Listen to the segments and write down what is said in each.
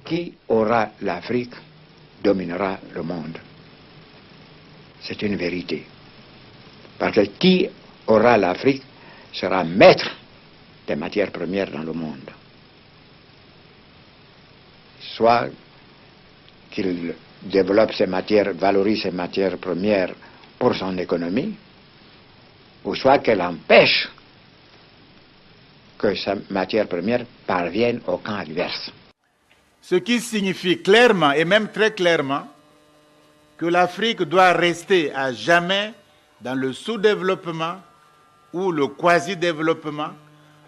qui aura l'Afrique dominera le monde. C'est une vérité. Parce que qui aura l'Afrique sera maître des matières premières dans le monde. Soit qu'il développe ces matières, valorise ces matières premières pour son économie, ou soit qu'elle empêche que sa matière première parvienne au camp adverse. Ce qui signifie clairement, et même très clairement, que l'Afrique doit rester à jamais dans le sous-développement ou le quasi-développement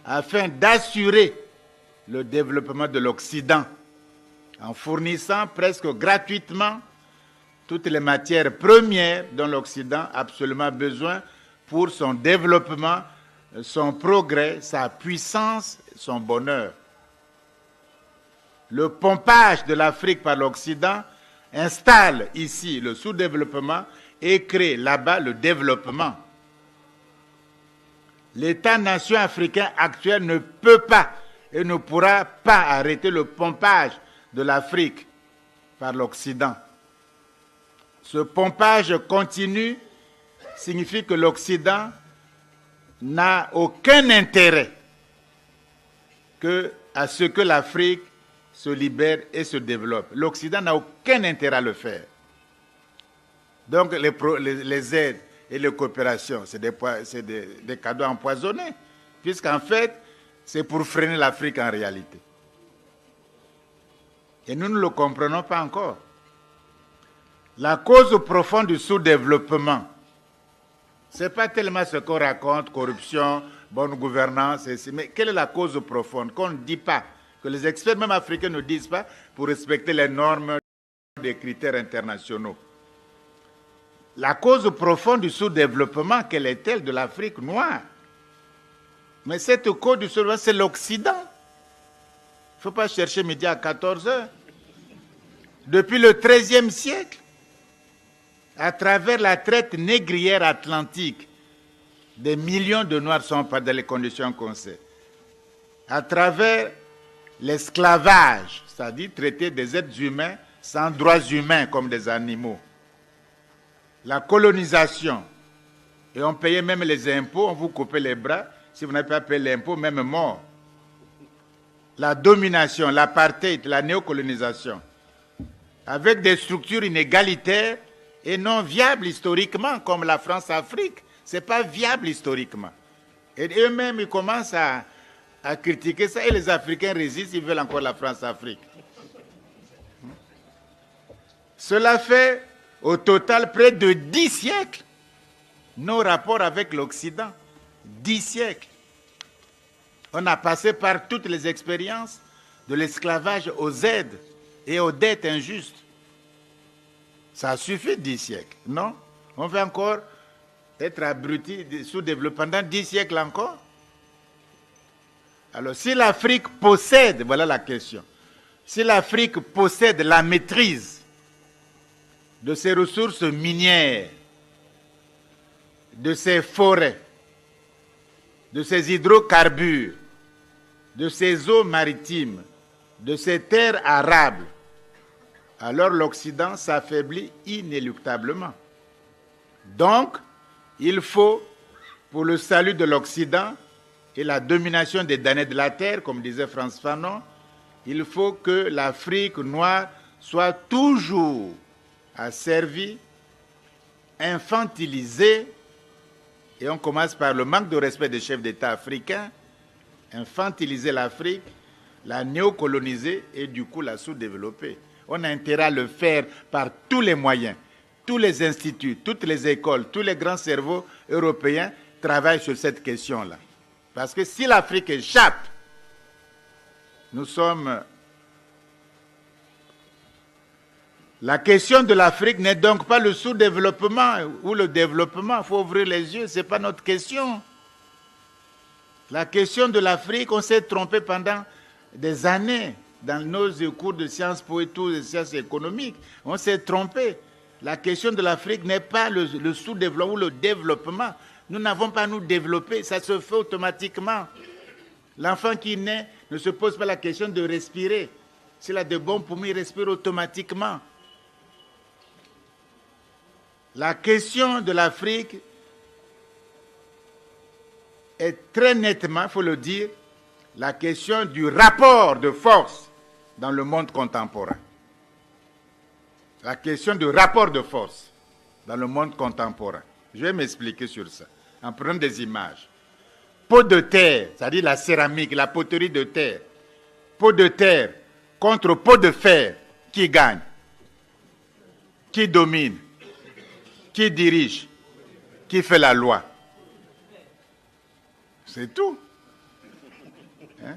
afin d'assurer le développement de l'Occident en fournissant presque gratuitement toutes les matières premières dont l'Occident a absolument besoin pour son développement, son progrès, sa puissance, son bonheur. Le pompage de l'Afrique par l'Occident installe ici le sous-développement et crée là-bas le développement. L'État-nation africain actuel ne peut pas et ne pourra pas arrêter le pompage de l'Afrique par l'Occident. Ce pompage continu signifie que l'Occident n'a aucun intérêt à ce que l'Afrique se libère et se développe. L'Occident n'a aucun intérêt à le faire. Donc les aides et les coopérations, c'est des cadeaux empoisonnés, puisqu'en fait, c'est pour freiner l'Afrique en réalité. Et nous ne le comprenons pas encore. La cause profonde du sous-développement, ce n'est pas tellement ce qu'on raconte, corruption, bonne gouvernance, mais quelle est la cause profonde qu'on ne dit pas, que les experts même africains ne disent pas pour respecter les normes des critères internationaux. La cause profonde du sous-développement, quelle est-elle de l'Afrique noire? Mais cette cause du sous-développement, c'est l'Occident. Il ne faut pas chercher midi à 14 heures. Depuis le XIIIe siècle, à travers la traite négrière atlantique, des millions de Noirs sont pas dans les conditions qu'on sait. À travers l'esclavage, c'est-à-dire traiter des êtres humains sans droits humains comme des animaux. La colonisation, et on payait même les impôts, on vous coupait les bras, si vous n'avez pas payé l'impôt, même mort. La domination, l'apartheid, la néocolonisation, avec des structures inégalitaires et non viables historiquement, comme la France-Afrique. Ce n'est pas viable historiquement. Et eux-mêmes, ils commencent à critiquer ça, et les Africains résistent, ils veulent encore la France-Afrique. Cela fait au total près de 10 siècles nos rapports avec l'Occident. 10 siècles. On a passé par toutes les expériences, de l'esclavage aux aides et aux dettes injustes. Ça suffit 10 siècles, non? On veut encore être abruti, sous-développé pendant 10 siècles encore? Alors, si l'Afrique possède, voilà la question, si l'Afrique possède la maîtrise de ses ressources minières, de ses forêts, de ses hydrocarbures, de ses eaux maritimes, de ses terres arables, alors l'Occident s'affaiblit inéluctablement. Donc, il faut, pour le salut de l'Occident et la domination des damnés de la terre, comme disait Frantz Fanon, il faut que l'Afrique noire soit toujours asservie, infantilisée, et on commence par le manque de respect des chefs d'État africains, infantiliser l'Afrique, la néocoloniser et du coup la sous-développer. On a intérêt à le faire par tous les moyens. Tous les instituts, toutes les écoles, tous les grands cerveaux européens travaillent sur cette question-là. Parce que si l'Afrique échappe, nous sommes... La question de l'Afrique n'est donc pas le sous-développement ou le développement. Il faut ouvrir les yeux, ce n'est pas notre question. La question de l'Afrique, on s'est trompé pendant des années dans nos cours de sciences po et tout, de sciences économiques. On s'est trompé. La question de l'Afrique n'est pas le sous-développement ou le développement. Nous n'avons pas à nous développer, ça se fait automatiquement. L'enfant qui naît ne se pose pas la question de respirer. S'il a de bons poumons, il respire automatiquement. La question de l'Afrique est très nettement, il faut le dire, la question du rapport de force dans le monde contemporain. La question du rapport de force dans le monde contemporain. Je vais m'expliquer sur ça, en prenant des images. Pot de terre, c'est-à-dire la céramique, la poterie de terre. Pot de terre contre pot de fer, qui gagne? Qui domine? Qui dirige? Qui fait la loi? C'est tout. Hein?